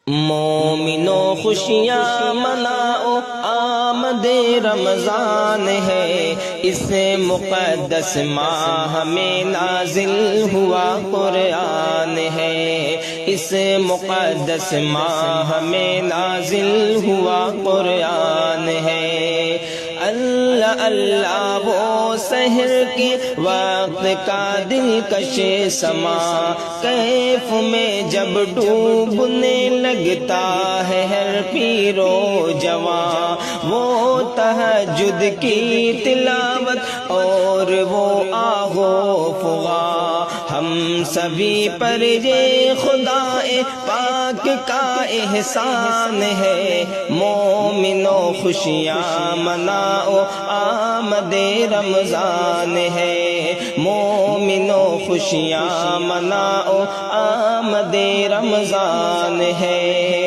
مومنو خوشیاں مناؤ آمد رمضان ہے، اس مقدس ماہ میں نازل ہوا قرآن ہے، اس مقدس ماہ میں نازل ہوا قرآن ہے۔ اللہ اللہ وہ سحر کے وقت کا دلکش سما، کیف میں جب ڈوبنے لگتا ہے ہر پیر و جوان، وہ تہجد کی تلاوت اور وہ آہو فغاں، ہم سبھی پر یہ خدا پاک کا احسان ہے۔ مومنو خوشیاں مناؤ آمد رمضان ہے، مومنو خوشیاں مناؤ آمد رمضان ہے۔